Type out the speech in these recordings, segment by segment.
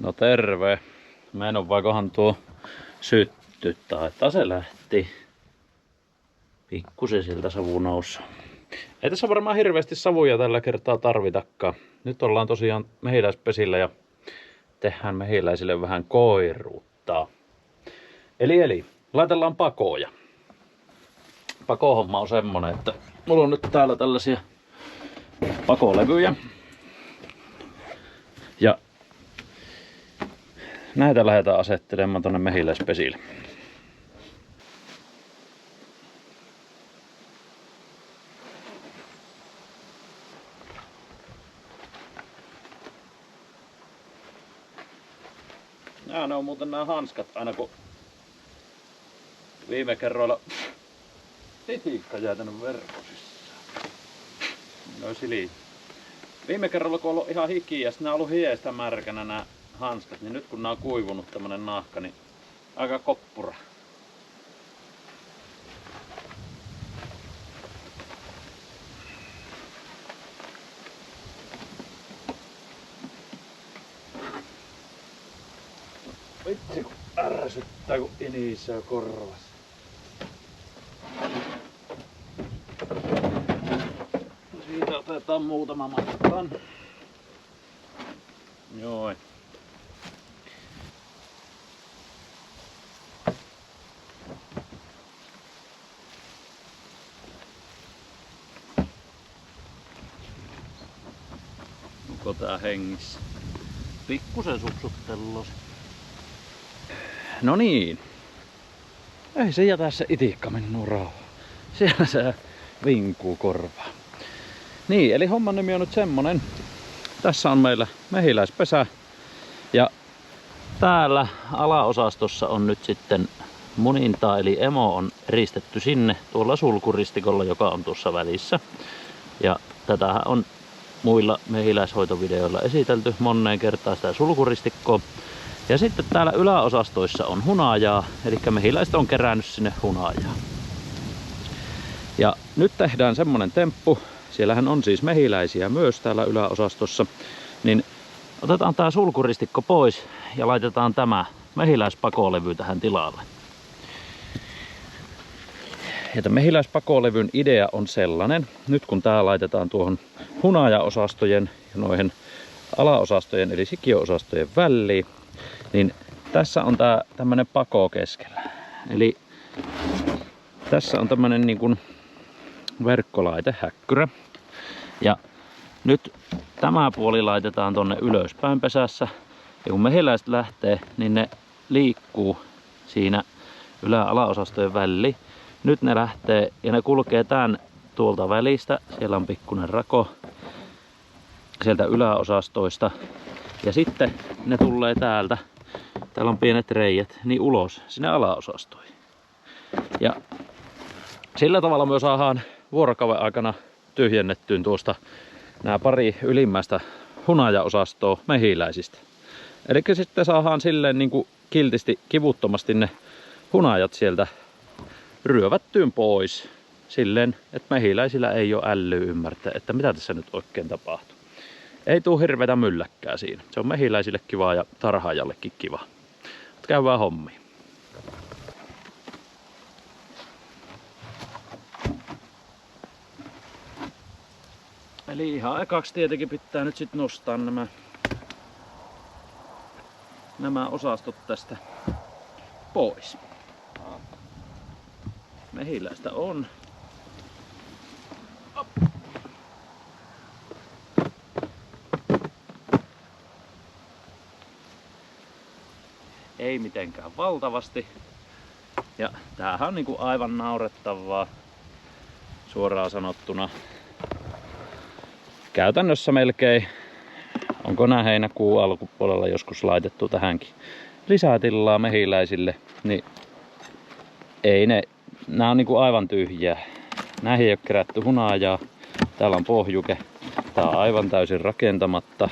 No terve. Mä en oo vaikohan tuo sytty. Taitaa se lähti. Pikkusen sieltä savu nousu. Ei tässä varmaan hirveästi savuja tällä kertaa tarvitakaan. Nyt ollaan tosiaan mehiläispesillä ja tehdään mehiläisille vähän koiruuttaa. Eli laitellaan pakoja. Pakohomma on semmonen, että mulla on nyt täällä tällaisia pakolevyjä. Ja näitä lähdetään asettelemaan tonne mehiläispesille. Ne on muuten nämä hanskat aina kun viime kerroilla itiikka jää tänne verkon sisään. No sili. Viime kerralla kun on ollut ihan hiki ja sitten nämä on ollut hiestä märkänä nämä hanskat, niin nyt kun nämä on kuivunut tämmönen nahka, niin aika koppura. Vitsi kun ärsyttää kun inisee korvas. Siitä otetaan muutama matkaan. Joo. Onko tää hengissä? Pikkusen supsuttellos. No niin. Ei se jätä se itikka minun rauhaan. Siellä se vinkuu korvaa. Niin, eli homman nimi on nyt semmonen. Tässä on meillä mehiläispesä. Ja täällä alaosastossa on nyt sitten muninta, eli emo on ristetty sinne tuolla sulkuristikolla, joka on tuossa välissä. Ja tätähän on muilla mehiläishoitovideoilla esitelty moneen kertaan sitä sulkuristikkoa. Ja sitten täällä yläosastoissa on hunajaa, eli mehiläiset on kerännyt sinne hunajaa. Ja nyt tehdään semmonen temppu, siellähän on siis mehiläisiä myös täällä yläosastossa, niin otetaan tää sulkuristikko pois ja laitetaan tämä mehiläispakolevy tähän tilalle. Ja tämän mehiläispakolevyn idea on sellainen, nyt kun tää laitetaan tuohon hunajaosastojen ja noihin alaosastojen eli sikiöosastojen väliin, niin tässä on tää tämmönen pako keskellä. Eli tässä on tämmönen niin kuin verkkolaitehäkkyrä. Ja nyt tämä puoli laitetaan tonne ylöspäin pesässä. Ja kun mehiläiset lähtee, niin ne liikkuu siinä ylä-alaosastojen väliin. Nyt ne lähtee ja ne kulkee tän tuolta välistä. Siellä on pikkuinen rako sieltä yläosastoista. Ja sitten ne tulee täältä. Täällä on pienet reijät, niin ulos sinne alaosastoihin. Ja sillä tavalla me saadaan vuorokauden aikana tyhjennettyyn tuosta nämä pari ylimmäistä hunajaosastoa mehiläisistä. Eli sitten saadaan silleen niin kuin kiltisti, kivuttomasti ne hunajat sieltä ryövättyyn pois. Silleen, että mehiläisillä ei ole älyä ymmärtää, että mitä tässä nyt oikein tapahtuu. Ei tule hirveätä mylläkkää siinä. Se on mehiläisille kivaa ja tarhaajallekin kiva. Mutta käydään hommiin. Eli ihan ekaksi tietenkin pitää nyt sitten nostaa nämä osastot tästä pois. Mehiläistä on. Ei mitenkään valtavasti. Ja tämähän on niinku aivan naurettavaa suoraan sanottuna. Käytännössä melkein, onko nää heinäkuun alkupuolella joskus laitettu tähänkin lisää tilaa mehiläisille, niin ei nää on niinku aivan tyhjiä. Näihin ei ole kerätty hunajaa. Täällä on pohjuke. Tää on aivan täysin rakentamatta.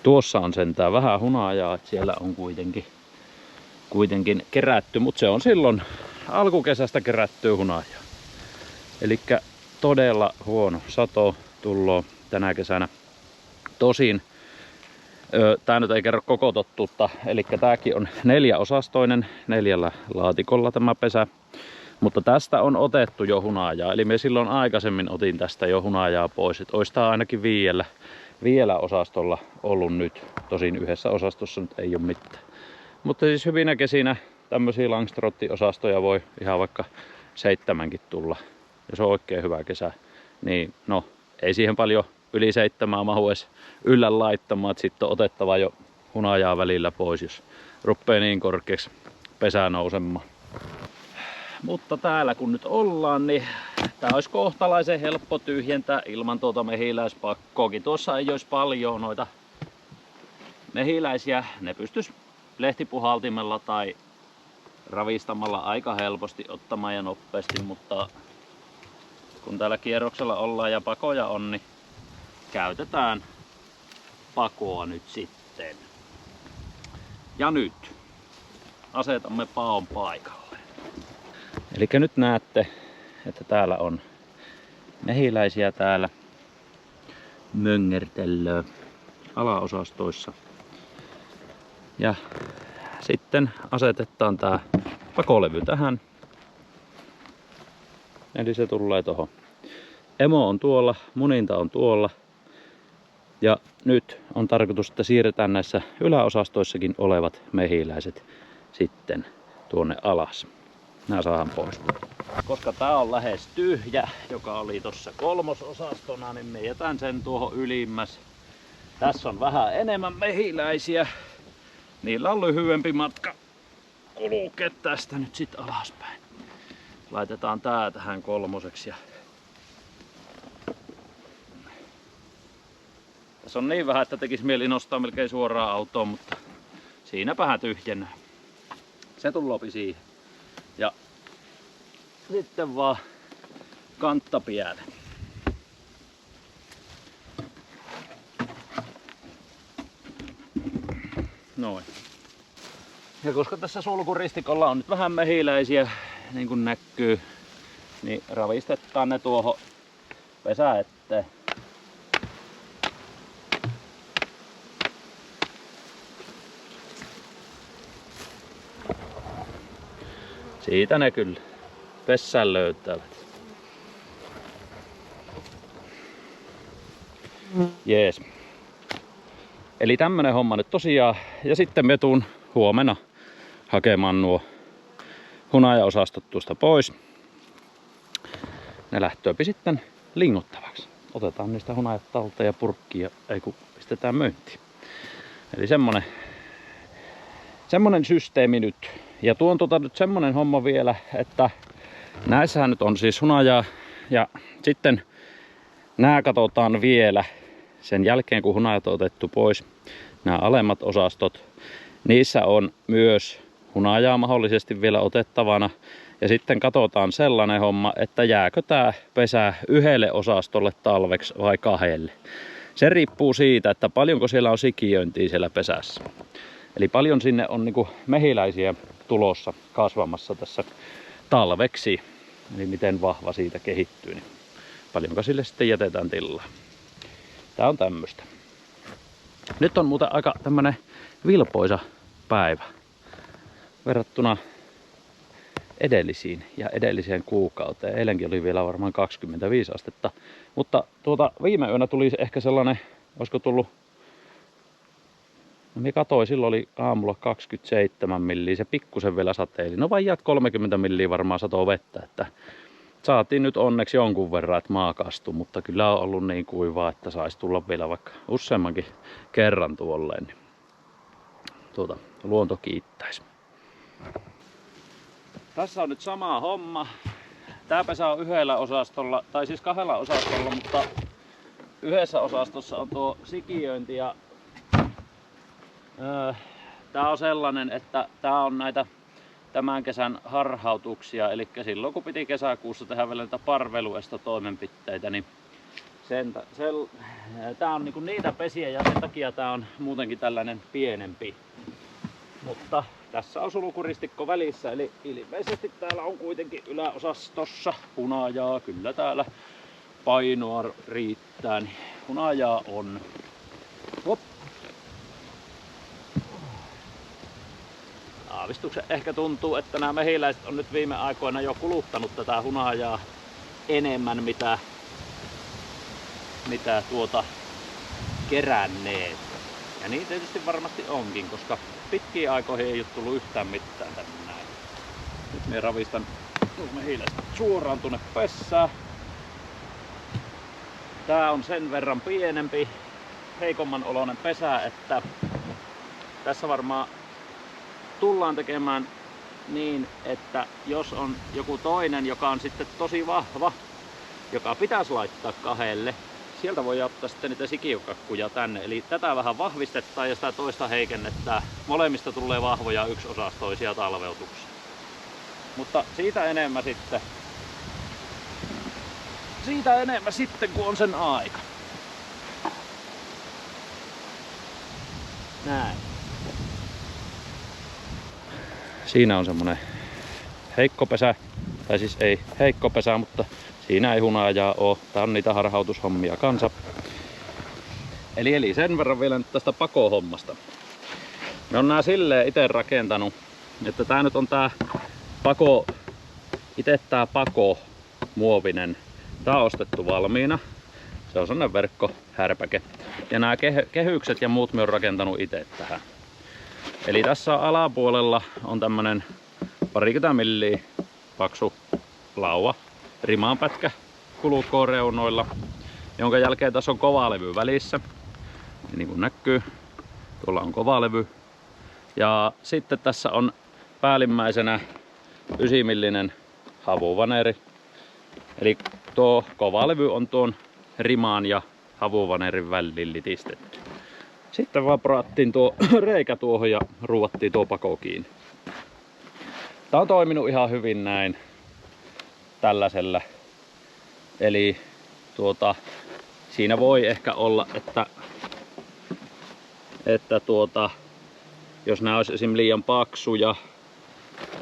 Tuossa on sentään vähän hunajaa, että siellä on kuitenkin kerätty, mutta se on silloin alkukesästä kerättyä hunajaa. Elikkä todella huono sato tulloo tänä kesänä. Tosin Tää nyt ei kerro koko totuutta, eli tääkin on 4-osastoinen, 4 laatikolla tämä pesä. Mutta tästä on otettu jo hunajaa, eli me silloin aikaisemmin otin tästä jo hunajaa pois. Et ois tää ainakin 5 osastolla ollut nyt. Tosin yhdessä osastossa nyt ei ole mitään. Mutta siis hyvinä kesinä tämmöisiä Langstroth-osastoja voi ihan vaikka 7kin tulla. Jos on oikein hyvä kesä, niin no ei siihen paljon yli 7 mahu edes yllä laittamaan. Sitten on otettava jo hunajaa välillä pois, jos ruppee niin korkeaksi pesää nousemaan. Mutta täällä kun nyt ollaan, niin tää olisi kohtalaisen helppo tyhjentää ilman tuota mehiläispakkoakin. Tuossa ei olisi paljon noita mehiläisiä. Ne pystyisi lehtipuhaltimella tai ravistamalla aika helposti ottamaan ja nopeasti, mutta kun täällä kierroksella ollaan ja pakoja on, niin käytetään pakoa nyt sitten. Ja nyt asetamme paon paikalle. Eli nyt näette, että täällä on mehiläisiä täällä möngärtellöö alaosastoissa. Ja sitten asetetaan tää pakolevy tähän. Eli se tulee tohon. Emo on tuolla, muninta on tuolla. Ja nyt on tarkoitus, että siirretään näissä yläosastoissakin olevat mehiläiset sitten tuonne alas. Nää saadaan pois. Koska tää on lähes tyhjä, joka oli tossa 3-osastona, niin me jätän sen tuohon ylimmäs. Tässä on vähän enemmän mehiläisiä. Niillä on lyhyempi matka kulkea tästä nyt sit alaspäin. Laitetaan tää tähän 3:seksi. Tässä on niin vähän, että tekisi mieli nostaa melkein suoraan autoon, mutta siinäpähän tyhjennää. Se tulloopi siihen. Ja sitten vaan kantta piälle. Noin. Ja koska tässä sulkuristikolla on nyt vähän mehiläisiä, niin kuin näkyy, niin ravistetaan ne tuohon pesä eteen. Siitä ne kyllä pessään löytävät. Jees. Eli tämmönen homma nyt tosiaan. Ja sitten me tuun huomenna hakemaan nuo hunajaosastot tuosta pois. Ne lähtööpi sitten linguttavaksi. Otetaan niistä hunajat talteen ja purkkiin ja ei kun pistetään myyntiin. Eli semmonen systeemi nyt. Ja tuon nyt semmonen homma vielä, että näissähän nyt on siis hunajaa ja sitten nää katsotaan vielä sen jälkeen kun hunajat on otettu pois. Nämä alemmat osastot, niissä on myös hunajaa mahdollisesti vielä otettavana. Ja sitten katsotaan sellainen homma, että jääkö tää pesä 1 osastolle talveksi vai 2. Se riippuu siitä, että paljonko siellä on sikiöintiä siellä pesässä. Eli paljon sinne on niinku mehiläisiä tulossa kasvamassa tässä talveksi. Eli miten vahva siitä kehittyy, niin paljonko sille sitten jätetään tilaa. Tää on tämmöstä. Nyt on muuten aika tämmönen vilpoisa päivä verrattuna edellisiin ja edelliseen kuukauteen. Eilenkin oli vielä varmaan 25 astetta. Mutta viime yönä tuli ehkä sellainen, olisiko tullut, no minä katsoin, silloin oli aamulla 27 milliä, se pikkusen vielä sateili. No vajaat 30 milliä varmaan satoi vettä, että saatiin nyt onneksi jonkun verran, että maa kastui, mutta kyllä on ollut niin kuivaa, että saisi tulla vielä vaikka useammankin kerran tuolleen. Niin luonto kiittäisi. Tässä on nyt sama homma. Tää pesä on 1 osastolla, tai siis 2 osastolla, mutta yhdessä osastossa on tuo sikiöinti ja tää on sellainen, että tää on näitä tämän kesän harhautuksia, eli silloin kun piti kesäkuussa tehdä vielä näitä parveluesta toimenpiteitä, niin tää on niinku niitä pesiä ja sen takia tää on muutenkin tällainen pienempi. Mutta tässä on sulkuristikko välissä, eli ilmeisesti täällä on kuitenkin yläosastossa hunajaa. Kyllä täällä painoa riittää, niin hunajaa on. Hop. aavistuksen ehkä tuntuu, että nämä mehiläiset on nyt viime aikoina jo kuluttanut tätä hunajaa enemmän mitä keränneet. Ja niin tietysti varmasti onkin, koska pitkiin aikoihin ei ole tullut yhtään mitään tänne näin. Nyt me ravistan mehiläistä suoraan tuonne pessään. Tää on sen verran pienempi, heikomman oloinen pesä, että tässä varmaan tullaan tekemään niin, että jos on joku toinen, joka on sitten tosi vahva, joka pitäisi laittaa kahdelle, sieltä voi ottaa sitten niitä sikiökakkuja tänne. Eli tätä vähän vahvistetaan ja sitä toista heikennetään. Molemmista tulee vahvoja yksiosastoisia talveutuksia. Mutta siitä enemmän sitten kun on sen aika. Näin. Siinä on semmonen heikko pesä, tai siis ei heikko pesä, mutta siinä ei hunajaa oo. Tää on niitä harhautushommia kanssa. Eli sen verran vielä nyt tästä pakohommasta. Me on nää silleen ite rakentanut, että tää nyt on tää pako, ite tää pako muovinen. Tää on ostettu valmiina. Se on sellainen verkkohärpäke. Ja nämä kehykset ja muut me on rakentanut itse tähän. Eli tässä alapuolella on tämmönen 20 milliä paksu lauva, rimaanpätkä kulukkooreunoilla, jonka jälkeen tässä on kovalevy välissä. Ja niin kuin näkyy, tuolla on kovalevy. Ja sitten tässä on päällimmäisenä 9 millinen havuvaneeri. Eli tuo kovalevy on tuon rimaan ja havuvaneerin väliin litistetty. Sitten vaan porattiin tuo reikä tuohon ja ruuvattiin tuo pako kiinni. Tää on toiminut ihan hyvin näin tällaisella. Eli siinä voi ehkä olla, että jos nämä olisi esim. Liian paksuja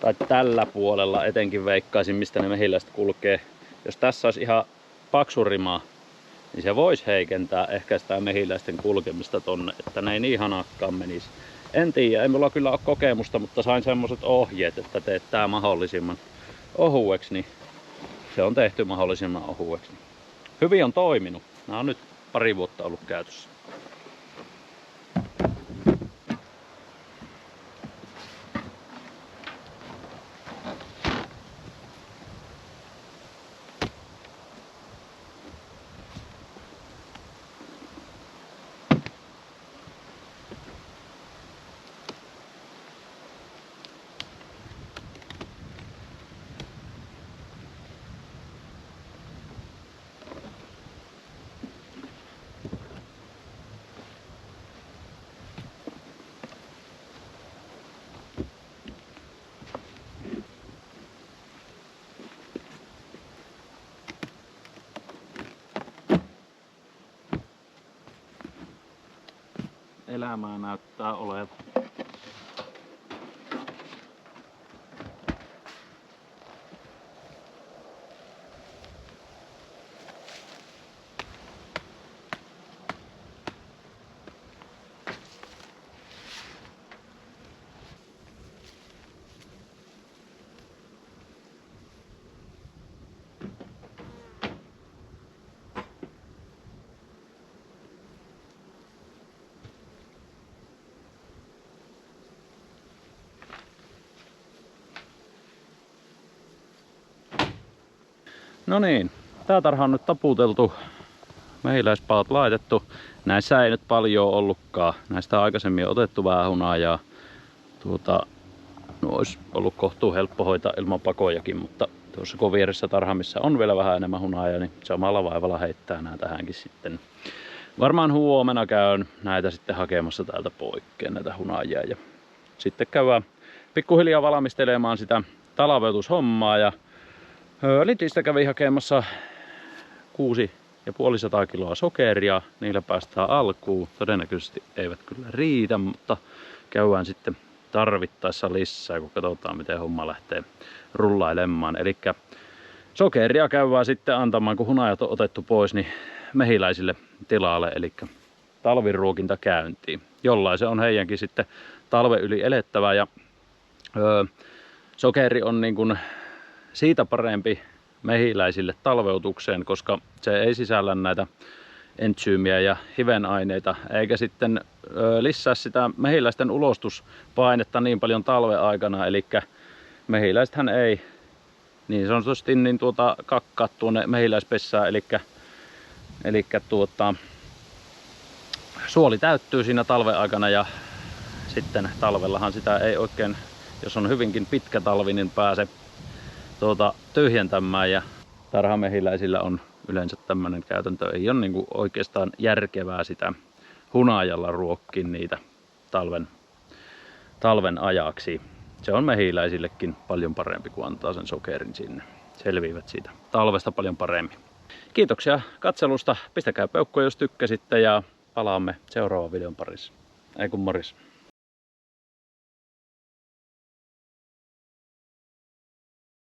tai tällä puolella etenkin veikkaisin, mistä ne mehiläiset kulkee. Jos tässä olisi ihan paksu rima, niin se voisi heikentää ehkä sitä mehiläisten kulkemista tonne, että ne ei niin hanakkaan menisi. En tiedä, ei mulla kyllä ole kokemusta, mutta sain semmoset ohjeet, että teet tää mahdollisimman ohueksi, niin se on tehty mahdollisimman ohueksi. Hyvin on toiminut. Nämä on nyt pari vuotta ollut käytössä. Elämää näyttää olevan. No niin, tää tarha on nyt taputeltu, mehiläispaat laitettu. Näissä ei nyt paljon ollutkaan. Näistä on aikaisemmin otettu vähän hunajaa. No olisi ollut kohtuu helppo hoitaa ilman pakojakin, mutta tuossa kun vieressä tarha, missä on vielä vähän enemmän hunajaa, niin samalla vaivalla heittää nää tähänkin sitten. Varmaan huomenna käyn näitä sitten hakemassa täältä poikkeen näitä hunajia. Ja sitten käydään pikkuhiljaa valmistelemaan sitä talveutushommaa. Ja Lidlistä kävin hakemassa 650 kiloa sokeria. Niillä päästään alkuun. Todennäköisesti eivät kyllä riitä, mutta käydään sitten tarvittaessa lisää, kun katsotaan miten homma lähtee rullailemaan. Eli sokeria käydään sitten antamaan, kun hunajat on otettu pois, niin mehiläisille tilalle. Eli talviruokinta käyntiin. Jollain se on heidänkin sitten talven yli elettävä. Ja Sokeri on niin kuin siitä parempi mehiläisille talveutukseen, koska se ei sisällä näitä entsyymiä ja hivenaineita, eikä sitten lisää sitä mehiläisten ulostuspainetta niin paljon talven aikana, eli mehiläisethän ei niin sanotusti niin kakkaa tuonne mehiläispessään, eli suoli täyttyy siinä talven aikana ja sitten talvellahan sitä ei oikein, jos on hyvinkin pitkä talvi, niin pääse tyhjentämään ja tarhamehiläisillä on yleensä tämmöinen käytäntö. Ei ole niin kuin oikeastaan järkevää sitä hunajalla ruokkia niitä talven ajaksi. Se on mehiläisillekin paljon parempi, kun antaa sen sokerin sinne. Selviivät siitä talvesta paljon paremmin. Kiitoksia katselusta. Pistäkää peukkua, jos tykkäsitte, ja palaamme seuraavan videon parissa. Ei kun morjes.